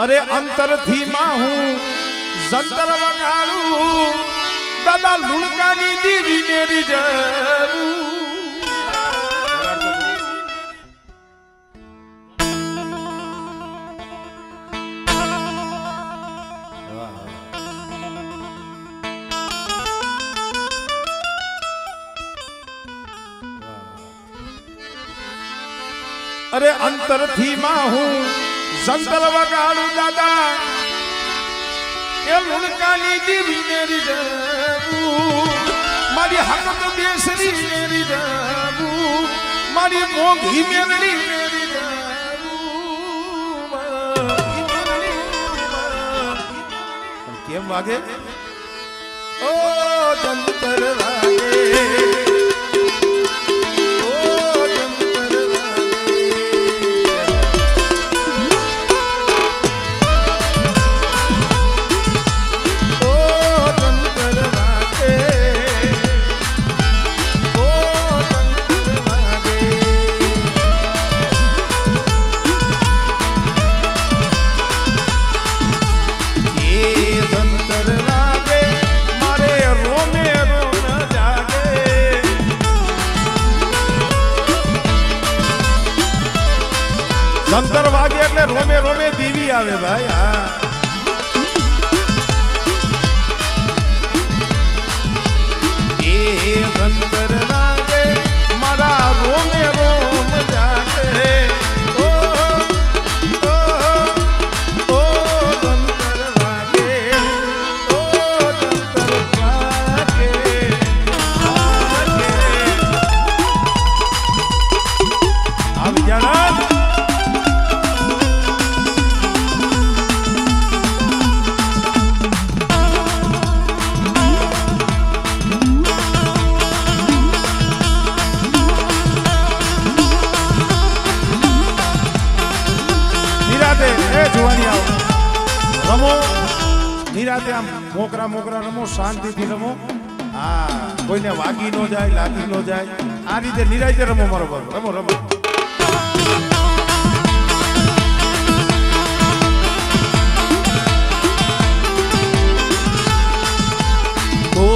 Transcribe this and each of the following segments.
અરે અંતરથી માં હું જંતર વગાડું દાદા લુણકાની દીવી મેરી જરૂર અરે અંતરથી માં હું જંતર વગાડું દાદા એ લુણકાની દીવી મેરી જરૂર મારી હકત બેસરી મેરી જરૂર મારી મોંઘી મેરડી મેરી જરૂર કેમ વાગે ઓ જંતર વાગે જંતર વાગે એટલે રોમે રોમે દીવી આવે ભાઈ હા એ જંતર વાગે મારા રોમે રોમ જાગે ઓ ઓ ઓ જંતર વાગે ઓ જંતર વાગે આવી જાણા રમો નિરાતે આમ મોકરા મોકરા રમો શાંતિથી રમો હા કોઈને વાગી ન જાય લાગી ન જાય આ રીતે નિરાતે રમો મારો બાબુ રમો રમો ઓ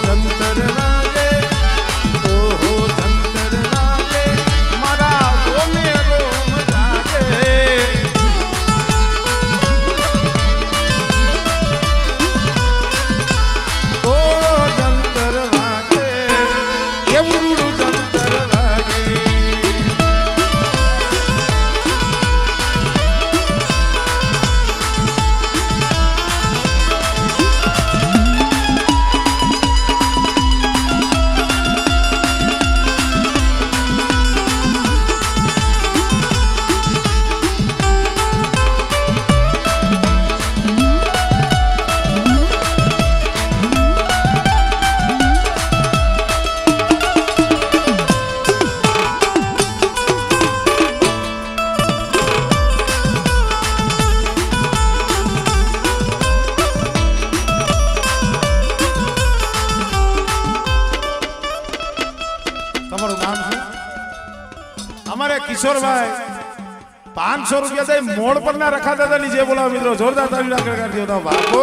જંતર વાગે ઓ જંતર વાગે મારા રોમે રોમ જાગે કિશોરભાઈ 500 રૂપિયા દઈ મોડ પર ના રખા દાદા ની જે બોલાવો મિત્રો જોરદાર તાળી રાખી દીધો બાપુ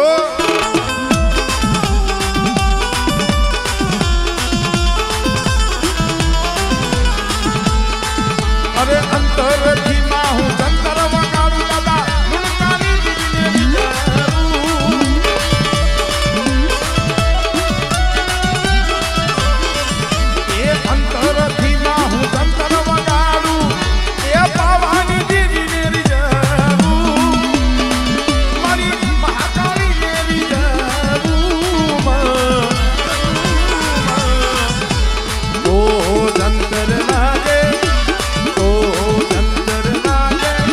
અરે અંતરથી માં હું જંતર વગાડું દાદા લુણકાની દીવી એ અંતરથી માં હું જંતર જંતર વાગે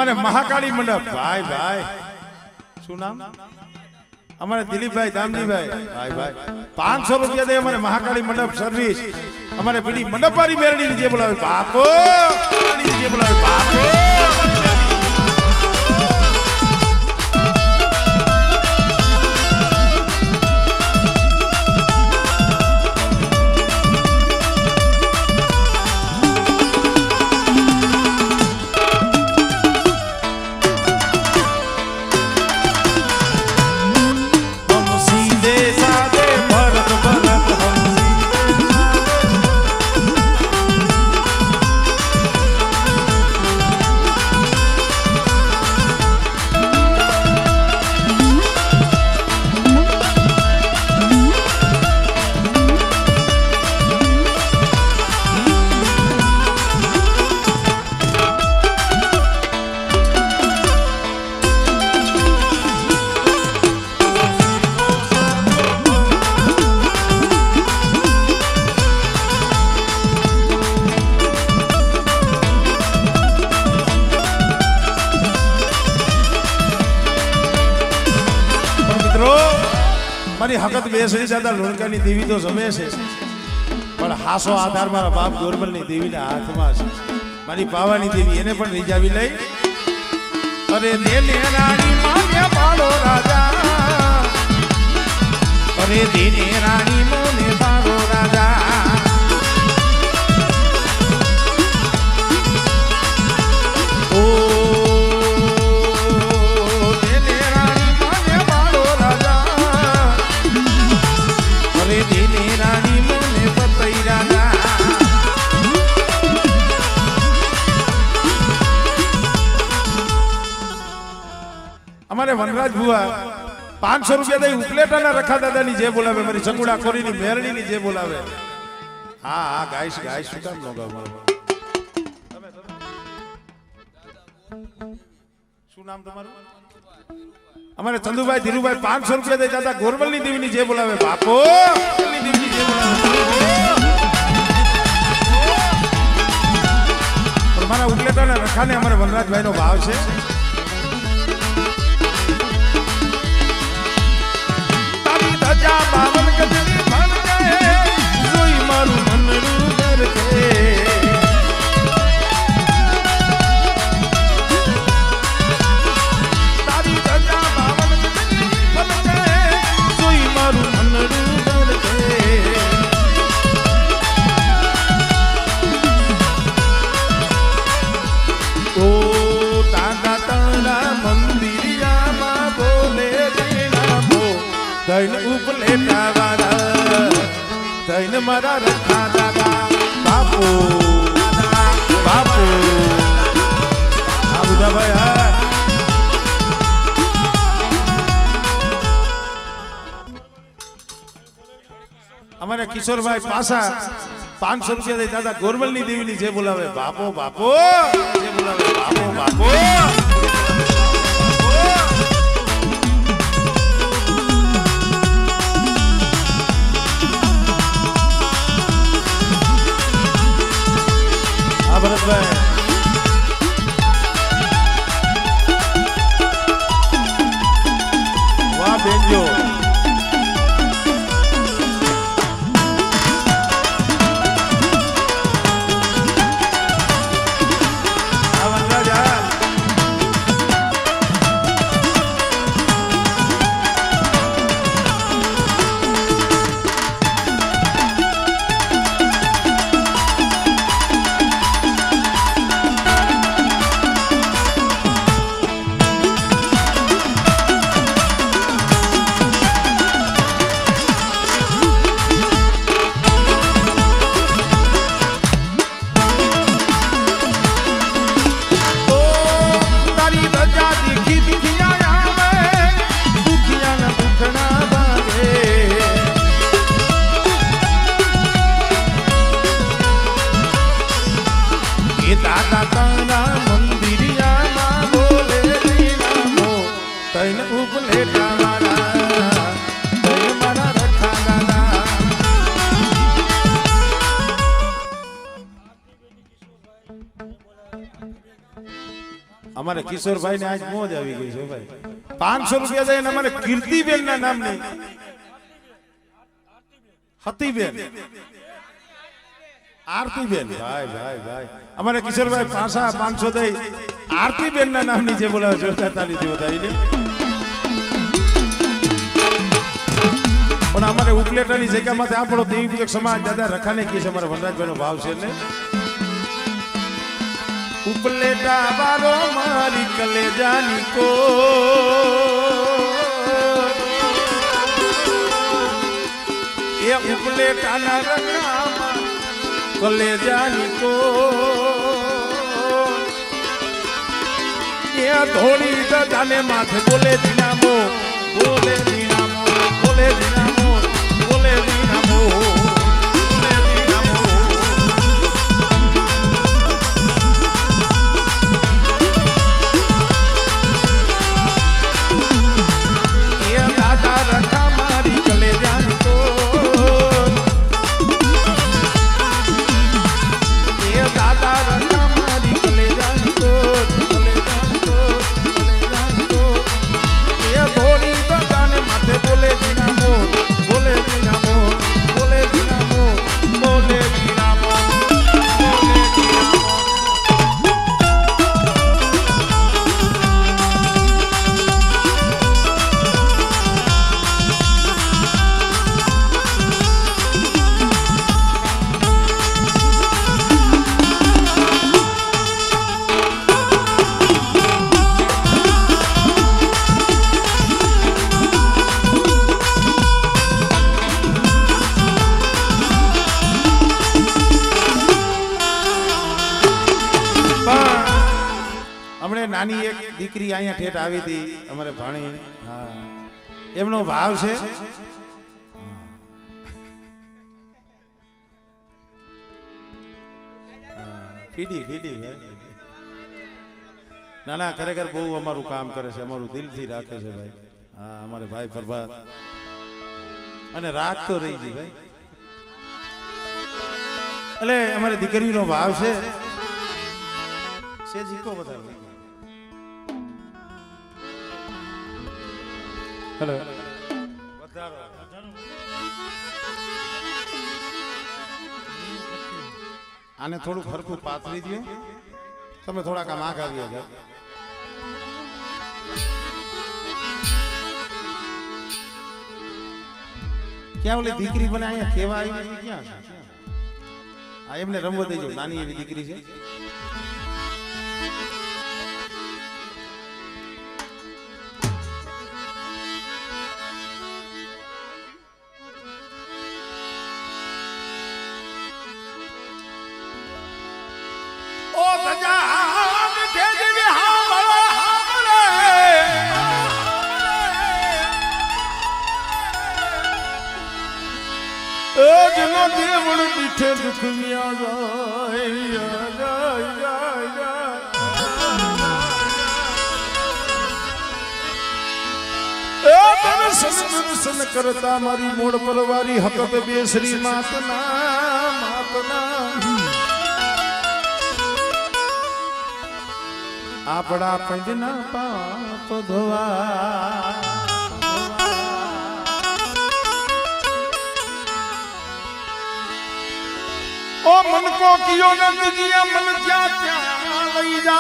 અમારે મહાકાળી મંડપ ભાઈ ભાઈ શું નામ અમારે દિલીપભાઈ દામજીભાઈ ભાઈ ભાઈ 500 રૂપિયા દે અમારે મહાકાળી મંડપ સર્વિસ અમારે પેલી મંડપારી મેરડી જે બોલાવે બાપો જે બોલાવે બાપો મારી હકત બેસરી દાદા લોણકાની દેવી તો જમે છે પણ હાસો આધાર મારા બાપ ગોરબલની દેવીના હાથમાં છે મારી પાવાની દેવી એને પણ રીઝાવી લઈ અરે દેને રાણી માને પાડો રાજા અરે દેને રાણી માને પાડો રાજા ઓ અમારે વનરાજ ભુવા 500 રૂપિયા દઈ ઉપલેટાના રખા દાદાની જે બોલાવે મારી ચકુડા કોરીની મેરડીની જે બોલાવે હા હા ગાઈશ ગાઈશ શું કામ નો ગાવ શું નામ તમારું અમારે ચંદુભાઈ ધીરુભાઈ 500 રૂપિયા દઈ દાદા ગોરબલની દેવીની જે બોલાવે બાપો દેવીની જે બોલાવે મારા ઉપલેટાના રખાને અમારે વનરાજભાઈ નો ભાવ છે બાવન ગજની ભણ જાય જોઈ મારું મનડું કરકે તારી ધજા બાવન ગજની ભણ જાય જોઈ મારું મનડું કરકે ઓ તારા તારા મંદિરિયામાં બોલે દેના બો દૈન ઉપલેટા વાળા દૈન મારા રખા દાદા બાપુ બાપુ આ બધા ભાઈ હા અમારે કિશોરભાઈ પાસા 500 રૂપિયા દઈ દાદા ગોરબલની દેવીની જે બોલાવે બાપો બાપો જે બોલાવે બાપો બાપો ભરતભાઈ વાહ બેનજો અમારે કિશોરભાઈ ને આજ મોજ આવી ગઈ છે ભાઈ 500 રૂપિયા જાય ને અમારે કીર્તિબેન ના નામ નહીં હતીબેન આરતીબેન ભાઈ ભાઈ ભાઈ અમારે કિશોરભાઈ પાછા 500 દઈ આરતીબેન ના નામ નીચે બોલાવે જોરદાર તાલીથી વધાવીને પણ અમારે ઉપલેટાની જગ્યામાંથી આપણો દેવી પૂજક સમાજ દાદા રખાને કહે છે અમારા વનરાજભાઈ નો ભાવ છે ને ઉપલેટા બારો મારી કલેજાની કો એ ઉપલેટાના રંગામાં કલેજાની કો એ ધોળી દાદાને માથે બોલે દિનામો બોલે દિનામો બોલે દિનામો બોલે દિનામો નાની એક દીકરી અહીંયા ઠેઠ આવી હતી અમારે ભાણી હા એમનો ભાવ છે કીડી કીડી ના ના ખરેખર બહુ અમારું કામ કરે છે અમારું દિલથી રાખે છે ભાઈ હા અમારે ભાઈ પ્રભાત અને રાખતો રહી ગઈ ભાઈ એટલે અમારી દીકરીનો ભાવ છે જીકો બધા હેલો આને થોડું ફરકું પાતળી દો તમે થોડાક આમ આગ આવી ગયા ક્યાં ઓલી દીકરી બને અહીંયા કેવા આવી ક્યાં આ એમને રમવા દેજો નાની એવી દીકરી છે દેવળ પીઠે દુખમિયા જાય દર્શન કરતા મારી મોડ પરવારી હકત બેસરી માતના માતના આપડા પંજના પાપ ધોવા ओ मन को कियो न किया मन क्या क्या लई जा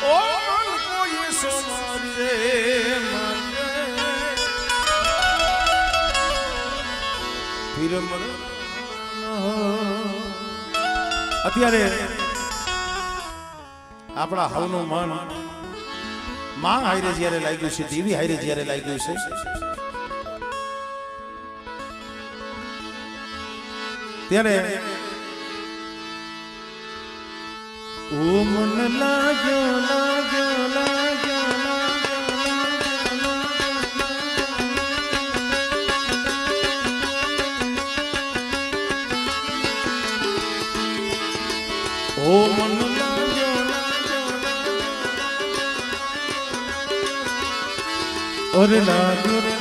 ओ मन को ये सोमारे फिर मन અત્યારે આપણા હવનું મન માં હારે જ્યારે લાગ્યું છે દેવી હારે જ્યારે લાગ્યું છે ત્યારે ઓ મન લાગ્યો લાગ્યો લાગ્યો ઓ મન લાગ્યો લાગ્યો ઓરે લાગ્યો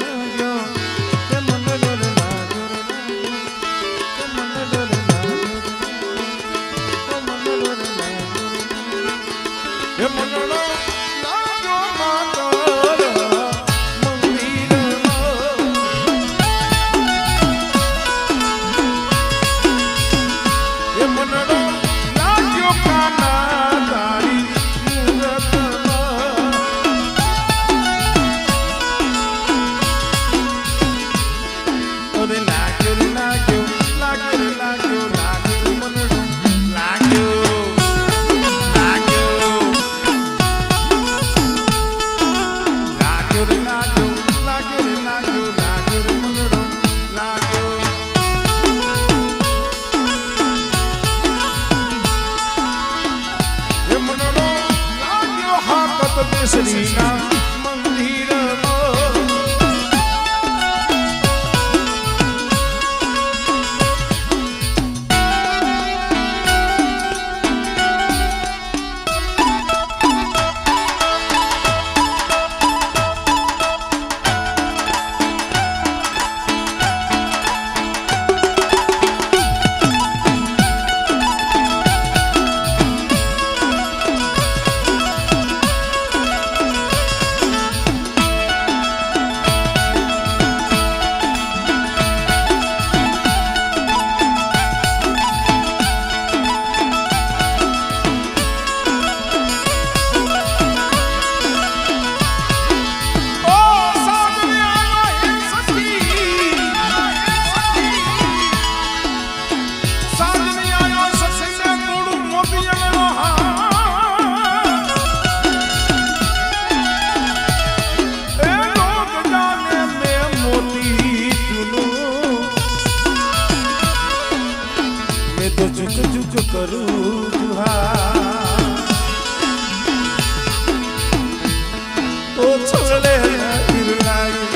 કરું જુહાર ઓ છોડે લાગી